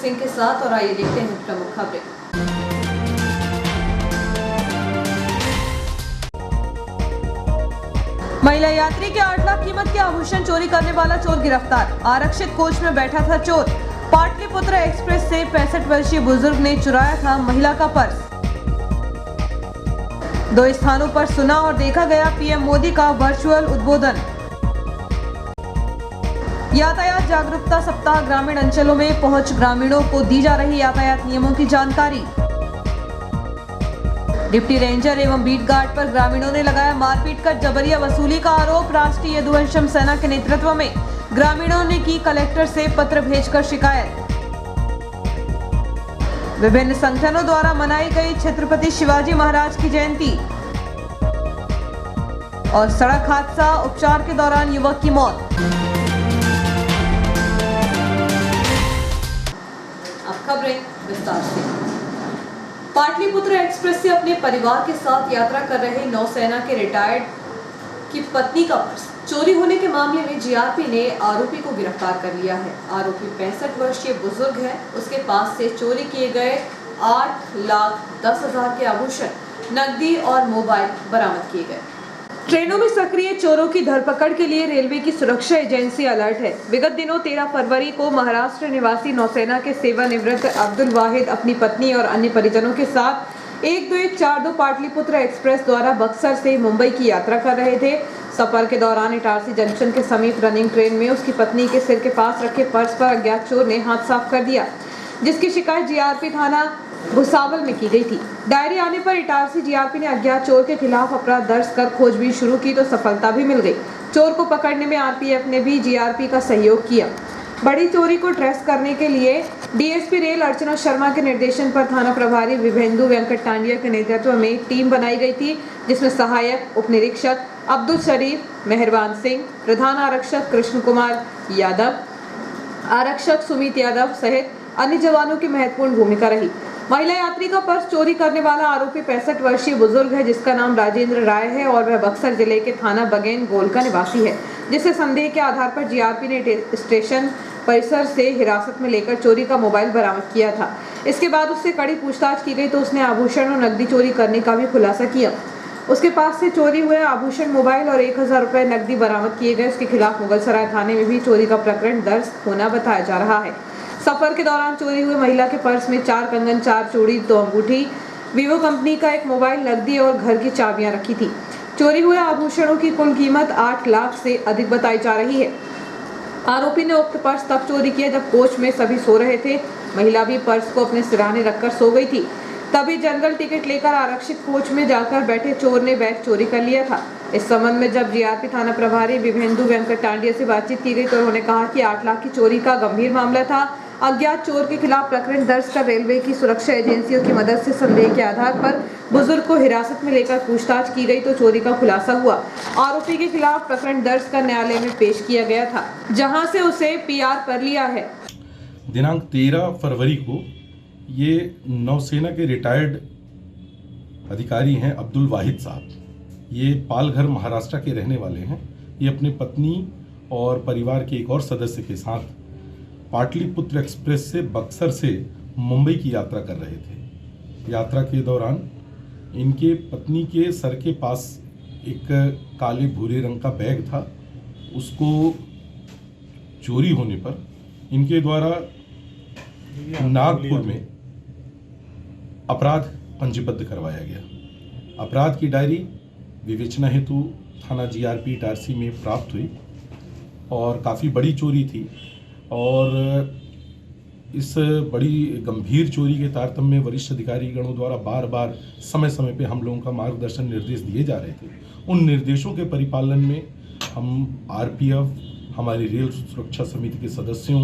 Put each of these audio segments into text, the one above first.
सिंह के साथ और आइए देखते हैं प्रमुख खबरें। महिला यात्री के 8 लाख कीमत के आभूषण चोरी करने वाला चोर गिरफ्तार। आरक्षित कोच में बैठा था चोर। पाटलिपुत्र एक्सप्रेस से 65 वर्षीय बुजुर्ग ने चुराया था महिला का पर्स। 2 स्थानों पर सुना और देखा गया पीएम मोदी का वर्चुअल उद्बोधन। यातायात जागरूकता सप्ताह, ग्रामीण अंचलों में पहुंच ग्रामीणों को दी जा रही यातायात नियमों की जानकारी। डिप्टी रेंजर एवं बीट गार्ड पर ग्रामीणों ने लगाया मारपीट कर जबरिया वसूली का आरोप। राष्ट्रीय यदुवंशम सेना के नेतृत्व में ग्रामीणों ने की कलेक्टर से पत्र भेजकर शिकायत। विभिन्न संगठनों द्वारा मनाई गई छत्रपति शिवाजी महाराज की जयंती। और सड़क हादसा, उपचार के दौरान युवक की मौत। अब खबरें विस्तार से। पाटलिपुत्र एक्सप्रेस से अपने परिवार के साथ यात्रा कर रहे नौसेना के रिटायर्ड की पत्नी का पर्स चोरी होने के मामले में जीआरपी ने आरोपी को गिरफ्तार कर लिया है। आरोपी 65 वर्षीय बुजुर्ग है। उसके पास से चोरी किए गए 8,10,000 के आभूषण, नकदी और मोबाइल बरामद किए गए। ट्रेनों में सक्रिय चोरों की धरपकड़ के लिए रेलवे की सुरक्षा एजेंसी अलर्ट है। विगत दिनों 13 फरवरी को महाराष्ट्र निवासी नौसेना के सेवानिवृत्त अब्दुल वाहिद अपनी पत्नी और अन्य परिजनों के साथ 1242 पाटलिपुत्र एक्सप्रेस द्वारा बक्सर से मुंबई की यात्रा कर रहे थे। सफर के दौरान इटारसी जंक्शन के समीप रनिंग ट्रेन में उसकी पत्नी के सिर के पास रखे पर्स पर अज्ञात चोर ने हाथ साफ कर दिया, जिसकी शिकायत जीआरपी थाना भुसावल में की गई थी। डायरी आने पर इटारसी जीआरपी ने अज्ञात चोर के खिलाफ अपराध दर्ज कर खोजबीन शुरू की तो सफलता भी मिल गई। चोर को पकड़ने में आरपीएफ ने भी जीआरपी का सहयोग किया। बड़ी चोरी को ट्रेस करने के लिए डीएसपी रेल अर्चना शर्मा के निर्देशन पर थाना प्रभारी विभेंदु वेंकट टांडिया के नेतृत्व में टीम बनाई गई थी, जिसमें सहायक उप निरीक्षक अब्दुल शरीफ, मेहरबान सिंह, प्रधान आरक्षक कृष्ण कुमार यादव, आरक्षक सुमित यादव सहित अन्य जवानों की महत्वपूर्ण भूमिका रही। महिला यात्री का पर्स चोरी करने वाला आरोपी 65 वर्षीय बुजुर्ग है, जिसका नाम राजेंद्र राय है और वह बक्सर जिले के थाना बगेन गोल का निवासी है, जिसे संदेह के आधार पर जीआरपी ने स्टेशन परिसर से हिरासत में लेकर चोरी का मोबाइल बरामद किया था। इसके बाद उससे कड़ी पूछताछ की गई तो उसने आभूषण और नकदी चोरी करने का भी खुलासा किया। उसके पास से चोरी हुए आभूषण, मोबाइल और 1,000 रुपए नकदी बरामद किए गए। उसके खिलाफ मुगलसराय थाने में भी चोरी का प्रकरण दर्ज होना बताया जा रहा है। सफर के दौरान चोरी हुए महिला के पर्स में 4 कंगन, 4 चूड़ी, 2 अंगूठी, वीवो कंपनी का एक मोबाइल, नकदी और घर की चाबियां रखी थी। चोरी हुए आभूषणों की कुल कीमत 8 लाख से अधिक बताई जा रही है। आरोपी ने उक्त पर्स तब चोरी किया जब कोच में सभी सो रहे थे। महिला भी पर्स को अपने सिरहाने रखकर सो गई थी। तभी जनरल टिकट लेकर आरक्षित कोच में जाकर बैठे चोर ने बैग चोरी कर लिया था। इस संबंध में जब जीआरपी थाना प्रभारी विभेंदु वेंकट टांडिया से बातचीत की गई तो उन्होंने कहा कि 8 लाख की चोरी का गंभीर मामला था। अज्ञात चोर के खिलाफ प्रकरण दर्ज कर रेलवे की सुरक्षा एजेंसियों की मदद से संदेह के आधार पर बुजुर्ग को हिरासत में लेकर पूछताछ की गई तो चोरी का खुलासा हुआ। आरोपी के खिलाफ प्रकरण दर्ज कर न्यायालय में पेश किया गया था, जहां से उसे पीआर कर लिया है। दिनांक 13 फरवरी को ये नौसेना के रिटायर्ड अधिकारी हैं अब्दुल वाहिद साहब। ये पालघर महाराष्ट्र के रहने वाले हैं। ये अपनी पत्नी और परिवार के एक और सदस्य के साथ पाटलिपुत्र एक्सप्रेस से बक्सर से मुंबई की यात्रा कर रहे थे। यात्रा के दौरान इनके पत्नी के सर के पास एक काले भूरे रंग का बैग था। उसको चोरी होने पर इनके द्वारा नागपुर में अपराध पंजीबद्ध करवाया गया। अपराध की डायरी विवेचना हेतु थाना जीआरपी इटारसी में प्राप्त हुई और काफ़ी बड़ी चोरी थी और इस बड़ी गंभीर चोरी के तारतम्य में वरिष्ठ अधिकारीगणों द्वारा बार बार समय समय पे हम लोगों का मार्गदर्शन निर्देश दिए जा रहे थे। उन निर्देशों के परिपालन में हम आरपीएफ, हमारी रेल सुरक्षा समिति के सदस्यों,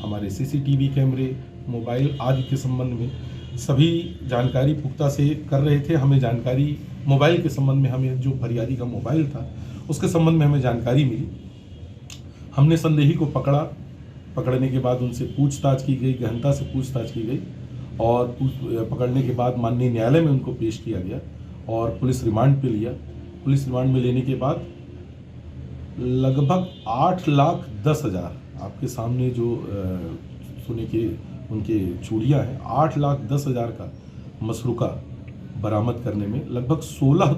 हमारे सीसीटीवी कैमरे, मोबाइल आदि के संबंध में सभी जानकारी पुख्ता से कर रहे थे। हमें जानकारी मोबाइल के संबंध में, हमें जो फरियादी का मोबाइल था उसके संबंध में हमें जानकारी मिली। हमने संदेही को पकड़ा। पकड़ने के बाद उनसे पूछताछ की गई, गहनता से पूछताछ की गई और पकड़ने के बाद माननीय न्यायालय में उनको पेश किया गया और पुलिस रिमांड पे लिया। पुलिस रिमांड में लेने के बाद लगभग 8,10,000 आपके सामने जो सोने के उनके चूड़ियाँ हैं। 8,10,000 का मसरूका बरामद करने में लगभग 16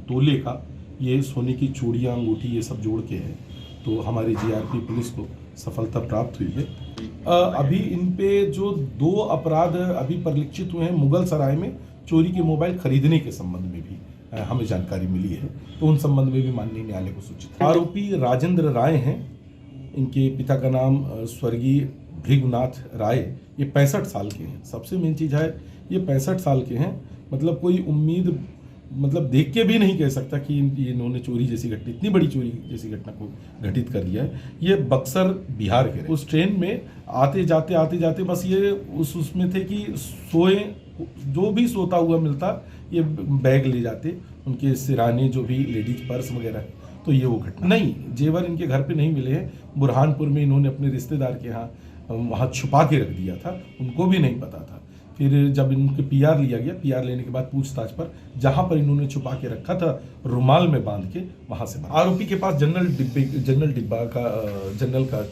तोले का ये सोने की चूड़ियाँ, अंगूठी ये सब जोड़ के है। तो हमारी जीआरपी पुलिस को सफलता प्राप्त हुई है। अभी इन पे जो 2 अपराध अभी परिलक्षित हुए हैं, मुगल सराय में चोरी के मोबाइल खरीदने के संबंध में भी हमें जानकारी मिली है, तो उन संबंध में भी माननीय न्यायालय को सूचित। आरोपी राजेंद्र राय हैं, इनके पिता का नाम स्वर्गीय भृगुनाथ राय, ये 65 साल के हैं। सबसे मेन चीज़ है ये 65 साल के हैं, मतलब कोई उम्मीद देख के भी नहीं कह सकता कि इन्होंने चोरी जैसी घटना, इतनी बड़ी चोरी जैसी घटना को घटित कर दिया है। ये बक्सर बिहार के उस ट्रेन में आते जाते बस ये उसमें थे कि सोए, जो भी सोता हुआ मिलता ये बैग ले जाते, उनके सिराने जो भी लेडीज पर्स वगैरह, तो ये वो घटना। नहीं, जेवर इनके घर पे नहीं मिले हैं। बुरहानपुर में इन्होंने अपने रिश्तेदार के यहाँ वहाँ छुपा के रख दिया था, उनको भी नहीं पता था। फिर जब इनके पीआर लिया गया, पीआर लेने के बाद पूछताछ पर जहाँ पर इन्होंने छुपा के रखा था रुमाल में बांध के वहाँ से आरोपी के पास जनरल का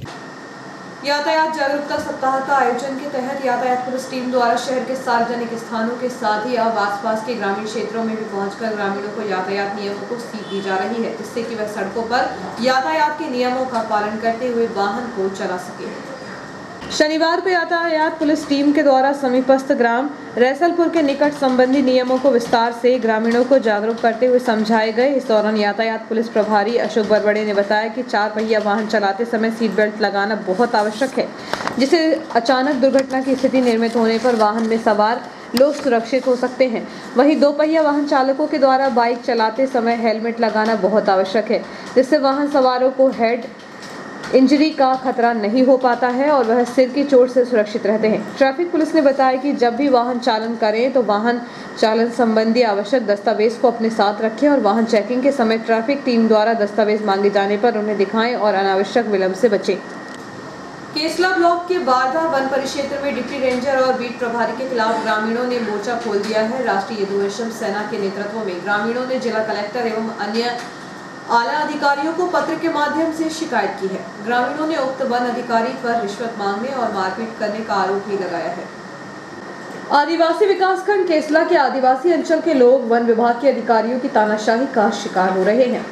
यातायात जागरूकता सप्ताह का आयोजन के तहत यातायात पुलिस टीम द्वारा शहर के सार्वजनिक स्थानों के साथ ही अब आसपास के ग्रामीण क्षेत्रों में भी पहुंचकर ग्रामीणों को यातायात नियमों को सीख दी जा रही है, जिससे कि वह सड़कों पर यातायात के नियमों का पालन करते हुए वाहन को चला सके। शनिवार को यातायात पुलिस टीम के द्वारा समीपस्थ ग्राम रैसलपुर के निकट संबंधी नियमों को विस्तार से ग्रामीणों को जागरूक करते हुए समझाए गए। इस दौरान यातायात पुलिस प्रभारी अशोक बरबड़े ने बताया कि 4 पहिया वाहन चलाते समय सीट बेल्ट लगाना बहुत आवश्यक है, जिससे अचानक दुर्घटना की स्थिति निर्मित होने पर वाहन में सवार लोग सुरक्षित हो सकते हैं। वहीं 2 पहिया वाहन चालकों के द्वारा बाइक चलाते समय हेलमेट लगाना बहुत आवश्यक है, जिससे वाहन सवारों को हेड इंजरी का खतरा नहीं हो पाता है और वह सिर की चोट से सुरक्षित रहते हैं। ट्रैफिक पुलिस ने बताया कि जब भी वाहन चालन करें तो वाहन चालन संबंधी आवश्यक दस्तावेज को अपने साथ रखें और वाहन चेकिंग के समय ट्रैफिक टीम द्वारा दस्तावेज मांगे जाने पर उन्हें दिखाएं और अनावश्यक विलंब से बचें। केसला ब्लॉक के बारधा वन परिक्षेत्र में डिप्टी रेंजर और बीट प्रभारी के खिलाफ ग्रामीणों ने मोर्चा खोल दिया है। राष्ट्रीय यदुवंशम सेना के नेतृत्व में ग्रामीणों ने जिला कलेक्टर एवं अन्य आला अधिकारियों को पत्र के माध्यम से शिकायत की है। ग्रामीणों ने उक्त वन अधिकारी पर रिश्वत मांगने और मारपीट करने का आरोप भी लगाया है। आदिवासी विकासखंड केसला के आदिवासी अंचल के लोग वन विभाग के अधिकारियों की तानाशाही का शिकार हो रहे हैं।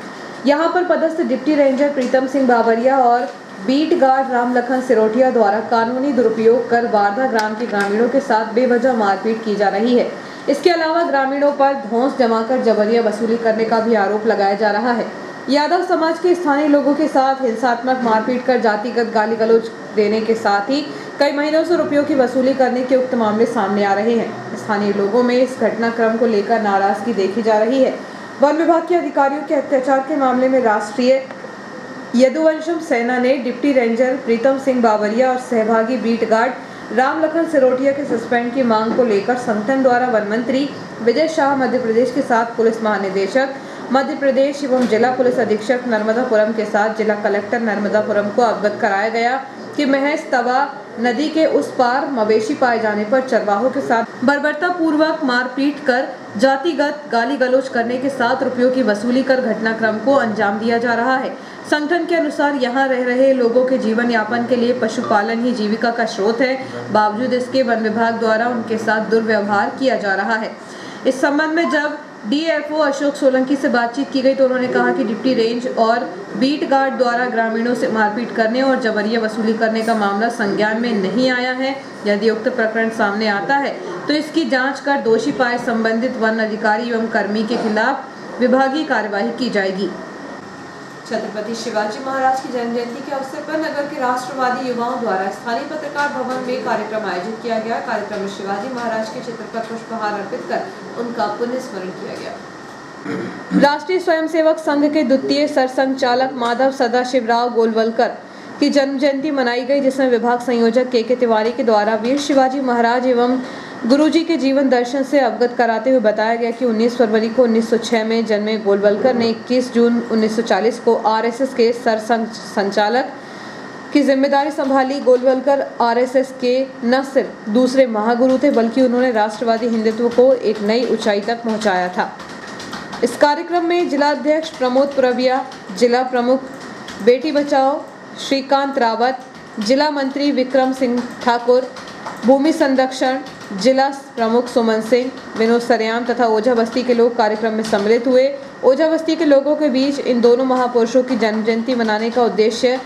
यहां पर पदस्थ डिप्टी रेंजर प्रीतम सिंह बावरिया और बीट गार्ड रामलखन सिरोठिया द्वारा कानूनी दुरुपयोग कर बारधा ग्राम के ग्रामीणों के साथ बेवजह मारपीट की जा रही है। इसके अलावा ग्रामीणों पर धौंस जमाकर जबरिया वसूली करने का भी आरोप लगाया जा रहा है। यादव समाज के स्थानीय लोगों के साथ हिंसात्मक मारपीट कर जातिगत गाली गलौज देने के साथ ही कई महीनों से रुपयों की वसूली करने के उक्त मामले सामने आ रहे हैं। स्थानीय लोगों में इस घटनाक्रम को लेकर नाराजगी देखी जा रही है। वन विभाग के अधिकारियों के अत्याचार के मामले में राष्ट्रीय यदुवंशम सेना ने डिप्टी रेंजर प्रीतम सिंह बावरिया और सहभागी बीट गार्ड रामलखन सिरोठिया के सस्पेंड की मांग को लेकर संगठन द्वारा वन मंत्री विजय शाह, मध्य प्रदेश के साथ पुलिस महानिदेशक मध्य प्रदेश एवं जिला पुलिस अधीक्षक नर्मदापुरम के साथ जिला कलेक्टर नर्मदापुरम को अवगत कराया गया कि महज तवा नदी के उस पार मवेशी पाए जाने पर चरवाहों के साथ बर्बरता पूर्वक मारपीट कर जातिगत गाली गलौज करने के साथ रुपयों की वसूली कर घटनाक्रम को अंजाम दिया जा रहा है। संगठन के अनुसार यहां रह रहे लोगों के जीवन यापन के लिए पशुपालन ही जीविका का स्रोत है। बावजूद इसके वन विभाग द्वारा उनके साथ दुर्व्यवहार किया जा रहा है। इस संबंध में जब डीएफओ अशोक सोलंकी से बातचीत की गई तो उन्होंने कहा कि डिप्टी रेंज और बीट गार्ड द्वारा ग्रामीणों से मारपीट करने और जबरिया वसूली करने का मामला संज्ञान में नहीं आया है। यदि उक्त प्रकरण सामने आता है तो इसकी जांच कर दोषी पाए संबंधित वन अधिकारी एवं कर्मी के खिलाफ विभागीय कार्यवाही की जाएगी। छत्रपति शिवाजी महाराज की जन्म जयंती के अवसर पर नगर के राष्ट्रवादी युवाओं द्वारा स्थानीय पत्रकार भवन में कार्यक्रम आयोजित किया गया। कार्यक्रम में शिवाजी महाराज के चित्र पर पुष्पहार अर्पित कर उनका पुण्य स्मरण किया गया। राष्ट्रीय स्वयंसेवक संघ के द्वितीय सरसंघचालक माधव सदाशिवराव गोलवलकर की जन्म जयंती मनाई गई, जिसमें विभाग संयोजक के तिवारी के द्वारा वीर शिवाजी महाराज एवं गुरुजी के जीवन दर्शन से अवगत कराते हुए बताया गया कि 19 फरवरी को 1906 में जन्मे गोलवलकर ने 21 जून 1940 को आरएसएस के सरसंघ संचालक की जिम्मेदारी संभाली। गोलवलकर आरएसएस के न सिर्फ दूसरे महागुरु थे बल्कि उन्होंने राष्ट्रवादी हिंदुत्व को एक नई ऊंचाई तक पहुंचाया था। इस कार्यक्रम में जिलाध्यक्ष प्रमोद पुरविया, जिला प्रमुख बेटी बचाओ श्रीकांत रावत, जिला मंत्री विक्रम सिंह ठाकुर, भूमि संरक्षण जिला प्रमुख सुमन सिंह, विनोद सरेआम तथा ओझा बस्ती के लोग कार्यक्रम में सम्मिलित हुए। ओझा बस्ती के लोगों के बीच इन दोनों महापुरुषों की जन्म जयंती मनाने का उद्देश्य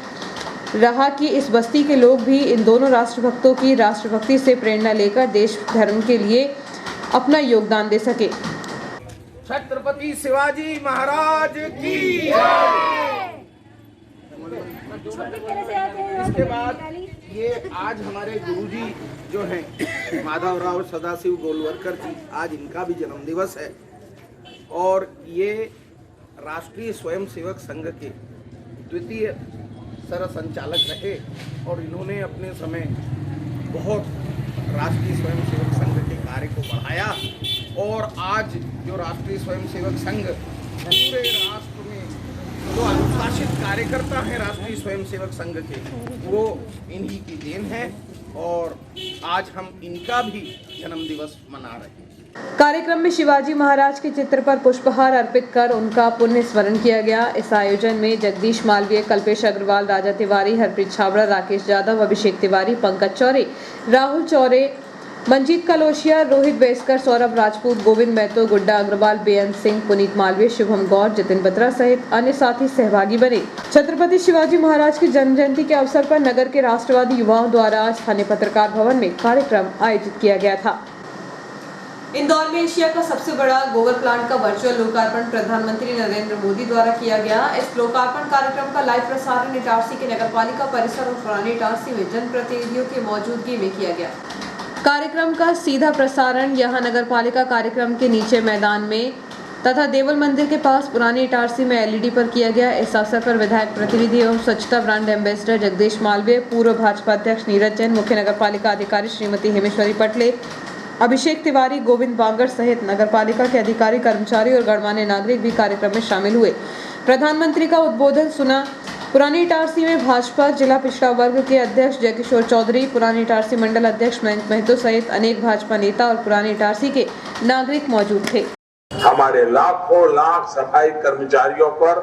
रहा कि इस बस्ती के लोग भी इन दोनों राष्ट्रभक्तों की राष्ट्रभक्ति से प्रेरणा लेकर देश धर्म के लिए अपना योगदान दे सके। छत्रपति शिवाजी महाराज की इसके बाद ये आज हमारे गुरुजी जो हैं माधवराव सदाशिव गोलवलकर जी, आज इनका भी जन्म दिवस है और ये राष्ट्रीय स्वयंसेवक संघ के द्वितीय सर संचालक रहे और इन्होंने अपने समय बहुत राष्ट्रीय स्वयंसेवक संघ के कार्य को बढ़ाया और आज जो राष्ट्रीय स्वयंसेवक संघ पूरे राष्ट्र में जो अनुशासित कार्यकर्ता हैं राष्ट्रीय स्वयंसेवक संघ के, वो इन्हीं की देन है और आज हम इनका भी जन्म दिवस मना रहे हैं। कार्यक्रम में शिवाजी महाराज के चित्र पर पुष्पहार अर्पित कर उनका पुण्य स्मरण किया गया। इस आयोजन में जगदीश मालवीय, कल्पेश अग्रवाल, राजा तिवारी, हरप्रीत छाबड़ा, राकेश यादव, अभिषेक तिवारी, पंकज चौरे, राहुल चौरे, मंजीत कलोशिया, रोहित बेस्कर, सौरभ राजपूत, गोविंद महतो, गुड्डा अग्रवाल, बेअंत सिंह, पुनीत मालवीय, शुभम गौर, जितिन बत्रा सहित अन्य साथी सहभागी बने। छत्रपति शिवाजी महाराज की जन्म जयंती के अवसर पर नगर के राष्ट्रवादी युवाओं द्वारा स्थानीय पत्रकार भवन में कार्यक्रम आयोजित किया गया था। इंदौर में एशिया का सबसे बड़ा गोबर प्लांट का वर्चुअल लोकार्पण प्रधानमंत्री नरेंद्र मोदी द्वारा किया गया। इस लोकार्पण कार्यक्रम का लाइव प्रसारण इटारसी के नगरपालिका परिसर और पुराने इटारसी में जनप्रतिनिधियों की मौजूदगी में किया गया। कार्यक्रम का सीधा प्रसारण यहां नगरपालिका कार्यक्रम के नीचे मैदान में तथा देवल मंदिर के पास पुरानी इटारसी में एलईडी पर किया गया। इस अवसर पर विधायक प्रतिनिधि एवं स्वच्छता ब्रांड एम्बेसडर जगदीश मालवीय, पूर्व भाजपा अध्यक्ष नीरज जैन, मुख्य नगरपालिका अधिकारी श्रीमती हेमेश्वरी पटले, अभिषेक तिवारी, गोविंद बांगर सहित नगरपालिका के अधिकारी, कर्मचारी और गणमान्य नागरिक भी कार्यक्रम में शामिल हुए। प्रधानमंत्री का उद्बोधन सुना। पुरानी इटारसी में भाजपा जिला पिछड़ा वर्ग के अध्यक्ष जयकिशोर चौधरी, पुरानी इटारसी मंडल अध्यक्ष मयंक महतो सहित अनेक भाजपा नेता और पुरानी इटारसी के नागरिक मौजूद थे। हमारे लाखों लाख सफाई कर्मचारियों पर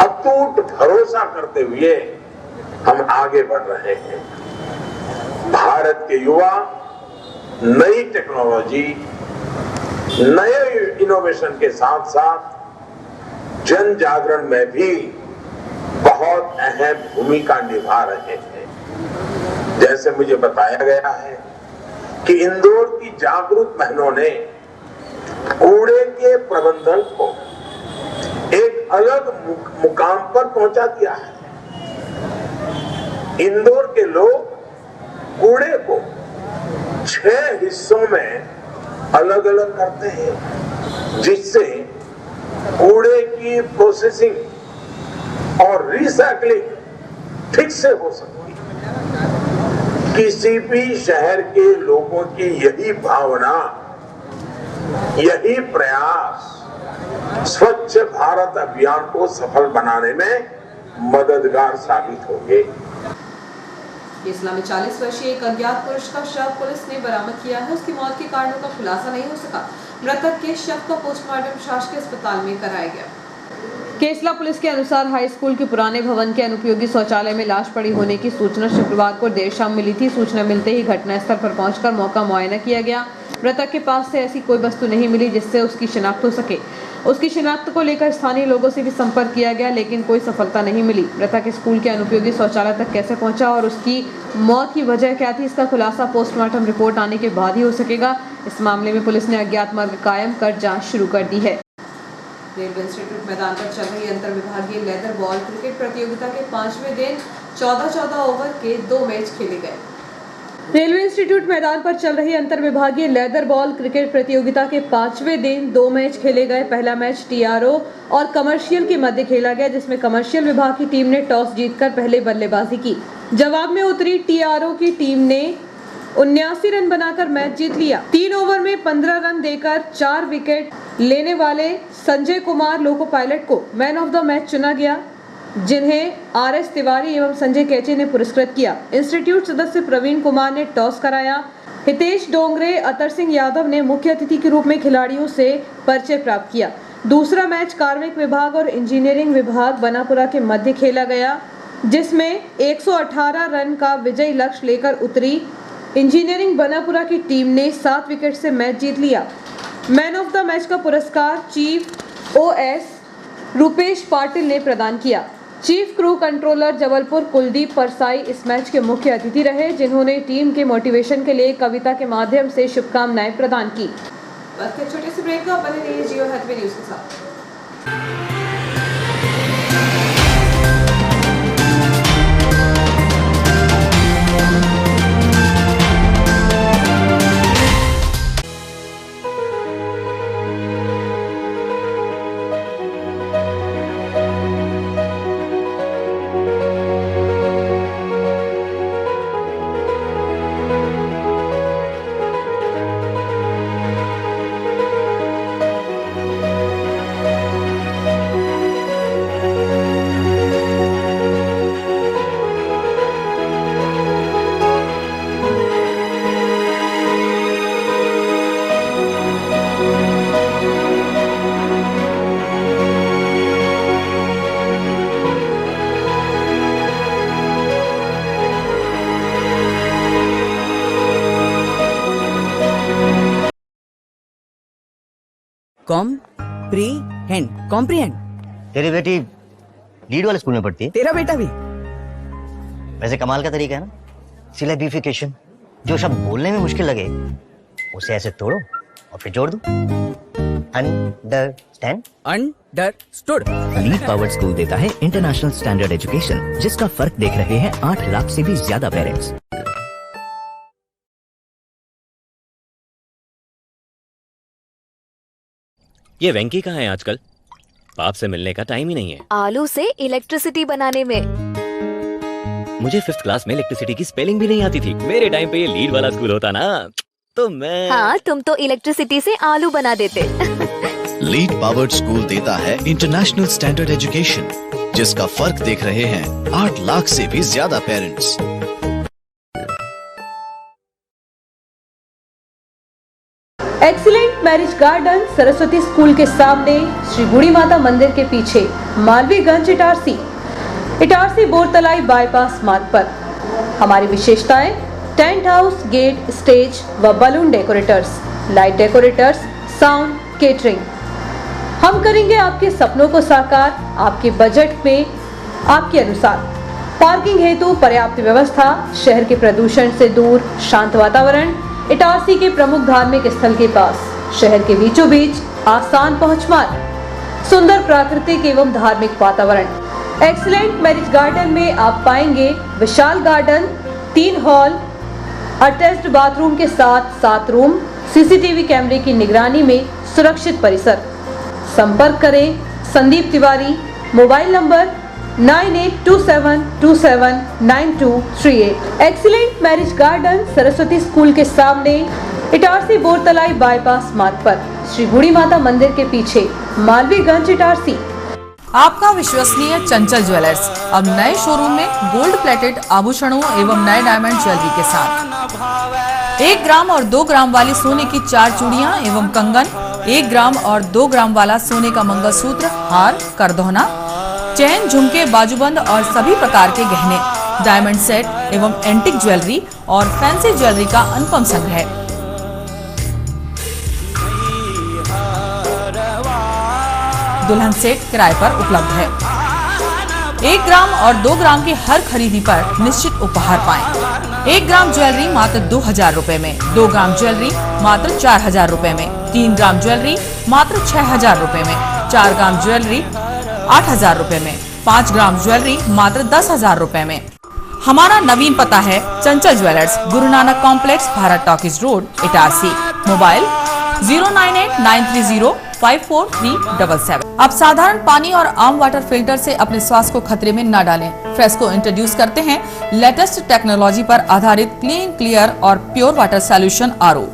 अटूट भरोसा करते हुए हम आगे बढ़ रहे हैं। भारत के युवा नई टेक्नोलॉजी, नए इनोवेशन के साथ साथ जन जागरण में भी बहुत अहम भूमिका निभा रहे हैं। जैसे मुझे बताया गया है कि इंदौर की जागरूक बहनों ने कूड़े के प्रबंधन को एक अलग मुकाम पर पहुंचा दिया है। इंदौर के लोग कूड़े को 6 हिस्सों में अलग अलग करते हैं, जिससे कूड़े की प्रोसेसिंग और रिसाइकलिंग ठीक से हो सकती है। किसी भी शहर के लोगों की यही भावना, यही प्रयास स्वच्छ भारत अभियान को सफल बनाने में मददगार साबित होंगे। केसला में 40 वर्षीय एक अज्ञात पुरुष का शव पुलिस ने बरामद किया है। उसकी मौत के कारणों का खुलासा नहीं हो सका। मृतक के शव का पोस्टमार्टम शासकीय अस्पताल में कराया गया। केसला पुलिस के अनुसार हाई स्कूल के पुराने भवन के अनुपयोगी शौचालय में लाश पड़ी होने की सूचना शुक्रवार को देर शाम मिली थी। सूचना मिलते ही घटनास्थल पर पहुंचकर मौका मुआयना किया गया। मृतक के पास से ऐसी कोई वस्तु नहीं मिली जिससे उसकी शिनाख्त हो सके। उसकी शिनाख्त को लेकर स्थानीय लोगों से भी संपर्क किया गया, लेकिन कोई सफलता नहीं मिली। मृतक स्कूल के अनुपयोगी शौचालय तक कैसे पहुंचा और उसकी मौत की वजह क्या थी, इसका खुलासा पोस्टमार्टम रिपोर्ट आने के बाद ही हो सकेगा। इस मामले में पुलिस ने अज्ञात मार्ग कायम कर जांच शुरू कर दी है। रेलवे इंस्टीट्यूट मैदान पर चल रही अंतर विभागीय लेदर बॉल क्रिकेट प्रतियोगिता के 5वें दिन 14-14 ओवर के 2 मैच खेले गए। रेलवे इंस्टीट्यूट मैदान पर चल रही अंतर विभागीय लेदर बॉल क्रिकेट प्रतियोगिता के 5वें दिन 2 मैच खेले गए। पहला मैच टीआरओ और कमर्शियल के मध्य खेला गया, जिसमें कमर्शियल विभाग की टीम ने टॉस जीतकर पहले बल्लेबाजी की। जवाब में उतरी टीआरओ की टीम ने 79 रन बनाकर मैच जीत लिया। 3 ओवर में 15 रन देकर 4 विकेट लेने वाले संजय कुमार लोको पायलट को मैन ऑफ द मैच चुना गया, जिन्हें आरएस तिवारी एवं संजय कैचे ने पुरस्कृत किया। इंस्टीट्यूट सदस्य प्रवीण कुमार ने टॉस कराया। हितेश डोंगरे, अतर सिंह यादव ने मुख्य अतिथि के रूप में खिलाड़ियों से परिचय प्राप्त किया। दूसरा मैच कार्मिक विभाग और इंजीनियरिंग विभाग बनापुरा के मध्य खेला गया, जिसमें 118 रन का विजयी लक्ष्य लेकर उतरी इंजीनियरिंग बनापुरा की टीम ने 7 विकेट से मैच जीत लिया। मैन ऑफ द मैच का पुरस्कार चीफ ओएस रुपेश पाटिल ने प्रदान किया। Chief crew controller Jabalpur Kuldeep Parsai इस मैच के मुख्य अतिथि रहे, जिन्होंने टीम के मोटिवेशन के लिए कविता के माध्यम से शुभकामनाएं प्रदान की। बस एक छोटे से ब्रेक का, बने रहिए जियो हैथवे न्यूज़ के साथ। कॉम्प्रीहेंड। तेरी बेटी लीड वाले स्कूल में पढ़ती है। तेरा बेटा भी। वैसे कमाल का तरीका है ना, सिलेबिफिकेशन। जो शब्द बोलने में मुश्किल लगे उसे ऐसे तोड़ो और फिर जोड़ दो। Understand? Understood. Lead powered school देता है इंटरनेशनल स्टैंडर्ड एजुकेशन, जिसका फर्क देख रहे हैं 8 लाख से भी ज्यादा पेरेंट्स। ये वेंकी कहाँ है आजकल? बाप से मिलने का टाइम ही नहीं है। आलू से इलेक्ट्रिसिटी बनाने में। मुझे 5th क्लास में इलेक्ट्रिसिटी की स्पेलिंग भी नहीं आती थी। मेरे टाइम पे ये लीड वाला स्कूल होता ना, तो मैं। हाँ, तुम तो इलेक्ट्रिसिटी से आलू बना देते। लीड पावर्ड स्कूल देता है इंटरनेशनल स्टैंडर्ड एजुकेशन, जिसका फर्क देख रहे हैं 8 लाख से भी ज्यादा parents. Excellent marriage garden Saraswati school के सामने, श्री बूढ़ी माता मंदिर के पीछे, मालवीगंज इटारसी बोरतलाई बाईपास मार्ग पर। हमारी विशेषताएं: टेंट हाउस, गेट, स्टेज व balloon decorators, light decorators, sound, catering. हम करेंगे आपके सपनों को साकार, आपके बजट में, आपके अनुसार। पार्किंग हेतु पर्याप्त व्यवस्था, शहर के प्रदूषण से दूर शांत वातावरण, इटारसी के प्रमुख धार्मिक स्थल के पास, शहर के बीचों बीच आसान पहुंच मार्ग, सुंदर प्राकृतिक एवं धार्मिक वातावरण। एक्सीलेंट मैरिज गार्डन में आप पाएंगे विशाल गार्डन, 3 हॉल, अटैच्ड बाथरूम के साथ 7 रूम, सीसीटीवी कैमरे की निगरानी में सुरक्षित परिसर। संपर्क करें Sandeep Tiwari, mobile number 9827279238। Excellent marriage garden Saraswati school के सामने, इटारसी बोरतलाई बाईपास मार्ग पर, श्री बूढ़ी माता मंदिर के पीछे, मालवीगंज इटारसी। आपका विश्वसनीय चंचल ज्वेलर्स अब नए शोरूम में गोल्ड प्लेटेड आभूषणों एवं नए डायमंड ज्वेलरी के साथ 1 ग्राम और 2 ग्राम वाली सोने की 4 चूड़ियां एवं कंगन, 1 ग्राम और 2 ग्राम वाला सोने का मंगलसूत्र, हार, करदोहना, चैन, झुमके, बाजूबंद और सभी प्रकार के गहने, डायमंड सेट एवं एंटिक ज्वेलरी और फैंसी ज्वेलरी का अनुपम संग्रह। दुल्हन सेट किराए पर उपलब्ध है। 1 ग्राम और 2 ग्राम की हर खरीदी पर निश्चित उपहार पाएं। 1 ग्राम ज्वेलरी मात्र 2000 रुपए में, 2 ग्राम ज्वेलरी मात्र 4000 रुपए में, 3 ग्राम ज्वेलरी मात्र 6000 रुपए में, 4 ग्राम ज्वेलरी 8000 रुपए में, 5 ग्राम ज्वेलरी मात्र 10000 रुपए में। हमारा नवीन पता है चंचल jewellers, Guru Nanak complex, Bharat talkies road, Itarsi. Mobile 09893054377। अब साधारण पानी और आम वाटर फिल्टर से अपने स्वास्थ्य को खतरे में न डालें। फ्रेस्को इंट्रोड्यूस करते हैं लेटेस्ट टेक्नोलॉजी पर आधारित क्लीन, क्लियर और pure water solution RO,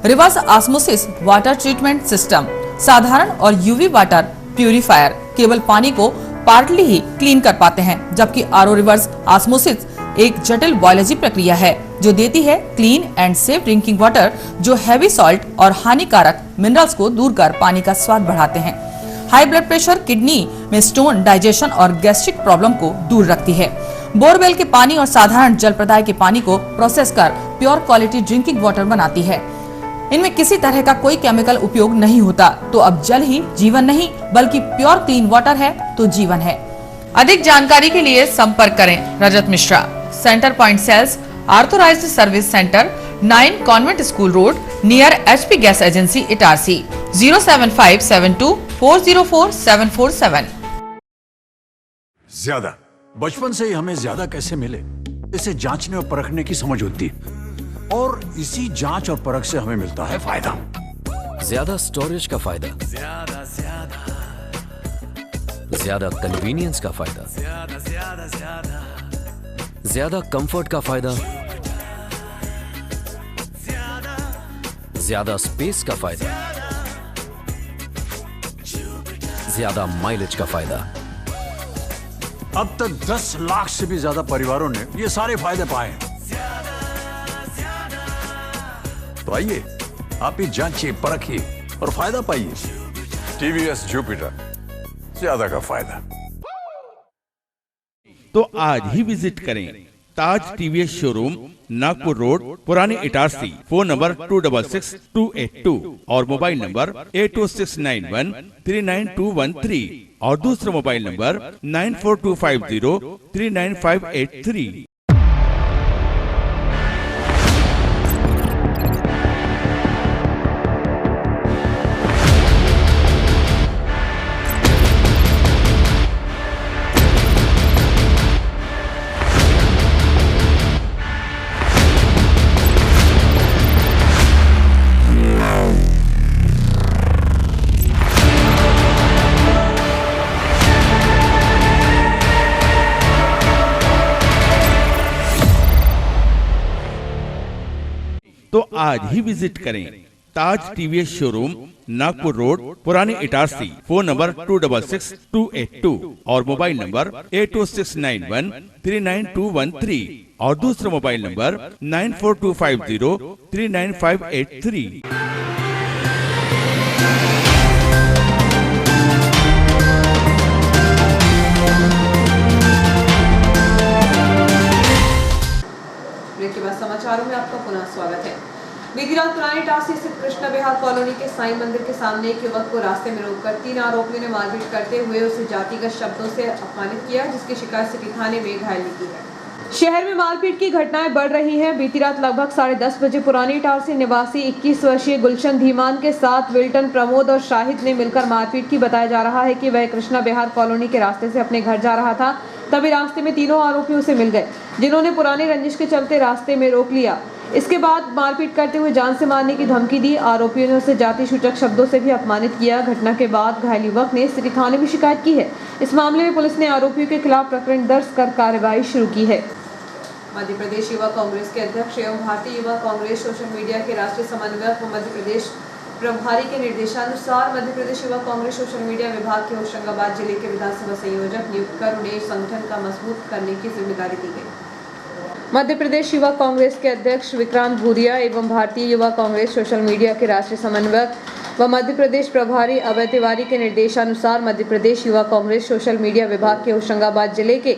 reverse osmosis water treatment system, साधारण और यूवी वाटर प्यूरिफायर केवल पानी को पार्टली ही क्लीन कर पाते हैं, जबकि आरओ रिवर्स ऑस्मोसिस एक जटिल बायोलॉजी प्रक्रिया है जो देती है clean and safe drinking water, जो हैवी सॉल्ट और हानिकारक मिनरल्स को दूर कर पानी का स्वाद बढ़ाते हैं। हाई ब्लड प्रेशर, किडनी में स्टोन, डाइजेशन और गैस्ट्रिक प्रॉब्लम को दूर रखती है। बोरवेल के पानी और साधारण जल प्रदाय के पानी को प्रोसेस कर प्योर क्वालिटी ड्रिंकिंग वाटर बनाती है। इनमें किसी तरह का कोई केमिकल उपयोग नहीं होता। तो अब जल ही जीवन नहीं बल्कि प्योर क्लीन वाटर है तो जीवन है। अधिक जानकारी के लिए संपर्क करें Rajat Mishra, centre point sales, authorised service centre, 9 convent school road, near HP gas agency, Itarsi, 07572404747। ज्यादा बचपन से ही हमें ज्यादा कैसे मिले इसे जांचने और परखने की समझ होती है, और इसी जांच और परख से हमें मिलता है फायदा। ज्यादा स्टोरेज का फायदा, ज्यादा कन्वीनियंस का फायदा, ज्यादा कंफर्ट का फायदा, ज्यादा स्पेस का फायदा, ज्यादा माइलेज का फायदा। अब तक 10 लाख से भी ज्यादा परिवारों ने ये सारे फायदे पाए हैं। तो आइए आप ही जांचिए, परखिए और फायदा पाइए। TVS जुपिटर, ज्यादा का फायदा। तो आज ही विजिट करें ताज TVS शोरूम, नागपुर रोड, पुरानी इटारसी। फोन नंबर 266282 और मोबाइल नंबर 82691392113 और दूसरा मोबाइल नंबर 9425039583। तो आज ही विजिट करें ताज TVS शोरूम, नागपुर रोड, पुरानी इटारसी। फोन नंबर 266282 और मोबाइल नंबर 82691392113 और दूसरा मोबाइल नंबर 9425039583। ब्रेक के बाद समाचारों में आपका पुनः स्वागत है। बीती रात पुरानी इटारसी स्थित कृष्णा विहार कॉलोनी के साईं मंदिर के सामने एक युवक को रास्ते में रोककर 3 आरोपियों ने मारपीट करते हुए उसे जातिगत शब्दों से अपमानित किया, जिसकी शिकायत सिटी थाने में घायल ने की है। शहर में मारपीट की घटनाएं बढ़ रही हैं। बीती रात लगभग 10:30 बजे पुरानी इटारसी निवासी 21 वर्षीय गुलशन धीमान के साथ विल्टन, प्रमोद और शाहिद ने मिलकर मारपीट की। बताया जा रहा है कि वह कृष्णा विहार कॉलोनी के रास्ते से अपने घर जा रहा था, तभी रास्ते में तीनों आरोपी उसे मिल गए, जिन्होंने पुरानी रंजिश के चलते रास्ते में रोक लिया। इसके बाद मारपीट करते हुए जान से मारने की धमकी दी। आरोपियों ने उसे जाति सूचक शब्दों से भी अपमानित किया। घटना के बाद घायल युवक ने सिटी थाने में शिकायत की है। इस मामले में पुलिस ने आरोपियों के खिलाफ प्रकरण दर्ज कर कार्रवाई शुरू की है। मध्य प्रदेश युवा कांग्रेस के अध्यक्ष एवं भारतीय युवा कांग्रेस सोशल मीडिया के राष्ट्रीय समन्वयक व मध्य प्रदेश प्रभारी के निर्देशानुसार मध्य प्रदेश युवा कांग्रेस सोशल मीडिया विभाग के होशंगाबाद जिले के विधानसभा संयोजक नियुक्त कर उन्हें संगठन का मजबूत करने की जिम्मेदारी दी गई। मध्य प्रदेश युवा कांग्रेस के अध्यक्ष विक्रांत भूरिया एवं भारतीय युवा कांग्रेस सोशल मीडिया के राष्ट्रीय समन्वयक व मध्य प्रदेश प्रभारी अभय तिवारी के निर्देशानुसार मध्य प्रदेश युवा कांग्रेस सोशल मीडिया विभाग के होशंगाबाद जिले के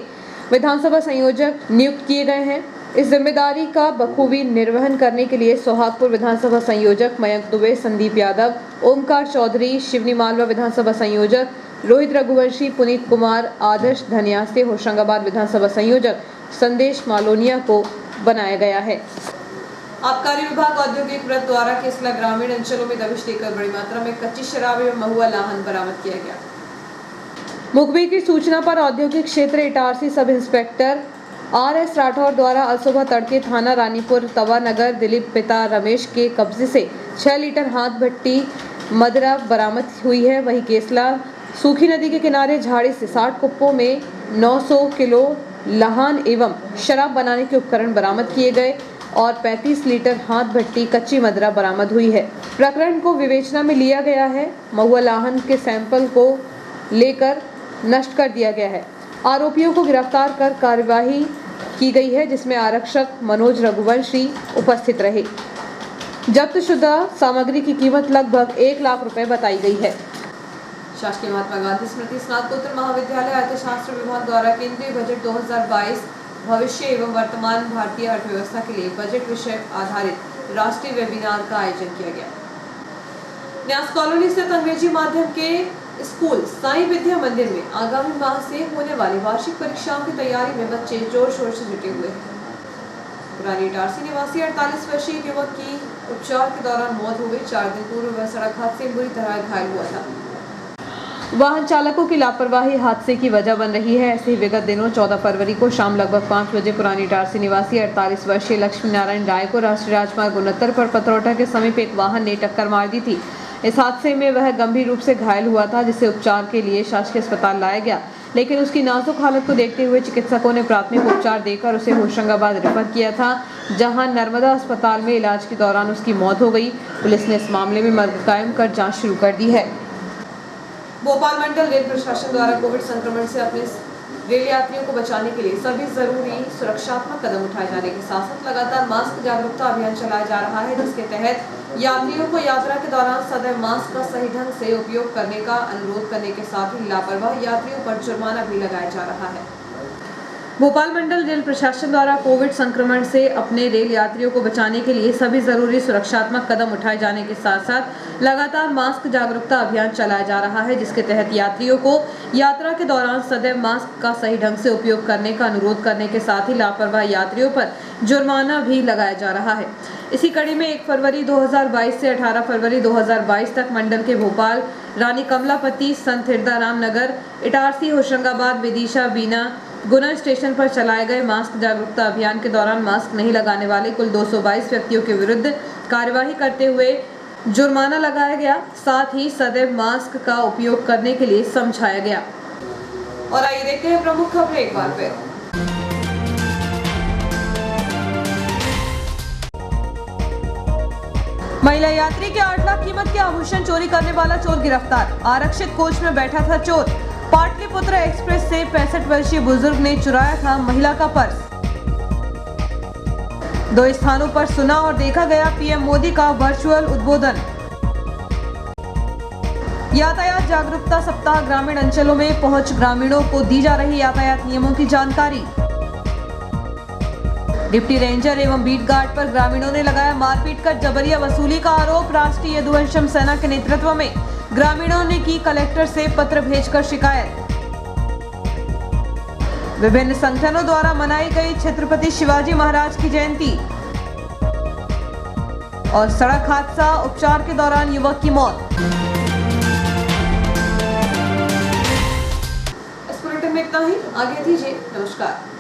विधानसभा संयोजक नियुक्त किए गए हैं। इस जिम्मेदारी का बखूबी निर्वहन करने के लिए सोहागपुर विधानसभा संयोजक मयंक दुबे, संदीप यादव, ओमकार चौधरी, शिवनी मालवा विधानसभा संयोजक रोहित रघुवंशी, पुनीत कुमार, आदर्श धनियास्ते, होशंगाबाद विधानसभा संयोजक संदेश मालोनिया को बनाया गया है। आबकारी विभाग औद्योगिक वृत्त द्वारा केसला ग्रामीण अंचलों में दबिश देकर बड़ी मात्रा में कच्ची शराब एवं महुआ लाहन बरामद किया गया। मुखबिर की सूचना पर औद्योगिक क्षेत्र Itarsi sub inspector RS Rathore द्वारा आज सुबह तड़के थाना रानीपुर तवा नगर दिलीप पिता रमेश के कब्जे से 6 लीटर हाथ भट्टी मदिरा बरामद हुई है। वहीं केसला सूखी नदी के किनारे झाड़ी से 60 कुप्पों में 900 किलो लाहन एवं शराब बनाने के उपकरण बरामद किए गए और 35 लीटर हाथ भट्टी कच्ची मदिरा बरामद हुई है। प्रकरण को विवेचना में लिया गया है। महुआ लाहन के सैंपल को लेकर नष्ट कर दिया गया है। आरोपियों को गिरफ्तार कर कार्यवाही की गई है, जिसमें आरक्षक मनोज रघुवंशी उपस्थित रहे। जब्त शुदा सामग्री की कीमत लगभग 1 लाख रुपए बताई गई है। शासकीय महात्मा गांधी स्मृति स्नातकोत्तर महाविद्यालय अर्थशास्त्र विभाग द्वारा केंद्रीय बजट 2022 भविष्य एवं वर्तमान भारतीय अर्थव्यवस्था के लिए बजट विषय आधारित राष्ट्रीय वेबिनार का आयोजन किया गया। न्यास कॉलोनी स्थित अंग्रेजी माध्यम के स्कूल साईं विद्या मंदिर में आगामी माह से होने वाली वार्षिक परीक्षाओं की तैयारी में बच्चे जोर शोर से जुटे हुए हैं। पुरानी इटारसी निवासी 48 वर्षीय युवक की उपचार के दौरान मौत हो गई। 4 दिन पूर्व वह सड़क हादसे में बुरी तरह घायल हुआ था। वाहन चालकों की लापरवाही हादसे की वजह बन रही है। ऐसे ही विगत दिनों 14 फरवरी को शाम लगभग 5 बजे पुरानी इटारसी निवासी 48 वर्षीय लक्ष्मी नारायण राय को राष्ट्रीय राजमार्ग 69 पर पथरौटा के समीप एक वाहन ने टक्कर मार दी थी। इस हादसे में वह गंभीर रूप से घायल हुआ था, जिसे उपचार के लिए शासकीय अस्पताल लाया गया, लेकिन उसकी नाजुक हालत को देखते हुए चिकित्सकों ने प्राथमिक उपचार देकर उसे होशंगाबाद रेफर किया था, जहां नर्मदा अस्पताल में इलाज के दौरान उसकी मौत हो गई। पुलिस ने इस मामले में मर्ग कायम कर जांच शुरू कर दी है। भोपाल मंडल रेल प्रशासन द्वारा कोविड संक्रमण से अपने रेल यात्रियों को बचाने के लिए सभी जरूरी सुरक्षात्मक कदम उठाए जाने के साथ साथ लगातार मास्क जागरूकता अभियान चलाया जा रहा है, जिसके तहत यात्रियों को यात्रा के दौरान सदैव मास्क का सही ढंग से उपयोग करने का अनुरोध करने के साथ ही लापरवाह यात्रियों पर जुर्माना भी लगाया जा रहा है। भोपाल मंडल रेल प्रशासन द्वारा कोविड संक्रमण से अपने रेल यात्रियों को बचाने के लिए सभी जरूरी सुरक्षात्मक कदम उठाए जाने के साथ साथ लगातार मास्क जागरूकता अभियान चलाया जा रहा है, जिसके तहत यात्रियों को यात्रा के दौरान सदैव मास्क का सही ढंग से उपयोग करने का अनुरोध करने के साथ ही लापरवाह यात्रियों पर जुर्माना भी लगाया जा रहा है। इसी कड़ी में 1 फरवरी 2022 से 18 फरवरी 2022 तक मंडल के भोपाल, रानी कमलापति, संत हिरदाराम नगर, इटारसी, होशंगाबाद, विदिशा, बीना, गुना स्टेशन पर चलाए गए मास्क जागरूकता अभियान के दौरान मास्क नहीं लगाने वाले कुल 222 व्यक्तियों के विरुद्ध कार्यवाही करते हुए जुर्माना लगाया गया। साथ ही सदैव मास्क का उपयोग करने के लिए समझाया गया। और आइए देखते हैं प्रमुख खबरें एक बार फिर। महिला यात्री के 8 लाख कीमत के आभूषण चोरी करने वाला चोर गिरफ्तार। आरक्षित कोच में बैठा था चोर। पाटलिपुत्र एक्सप्रेस से 65 वर्षीय बुजुर्ग ने चुराया था महिला का पर्स। 2 स्थानों पर सुना और देखा गया पीएम मोदी का वर्चुअल उद्बोधन। यातायात जागरूकता सप्ताह, ग्रामीण अंचलों में पहुंच ग्रामीणों को दी जा रही यातायात नियमों की जानकारी। डिप्टी रेंजर एवं बीट गार्ड पर ग्रामीणों ने लगाया मारपीट कर जबरिया वसूली का आरोप। राष्ट्रीय यदुवंशम सेना के नेतृत्व में ग्रामीणों ने की कलेक्टर से पत्र भेजकर शिकायत। विभिन्न संगठनों द्वारा मनाई गई छत्रपति शिवाजी महाराज की जयंती। और सड़क हादसा, उपचार के दौरान युवक की मौत। इस बुलेटिन में इतना ही। आगे दीजिए, नमस्कार।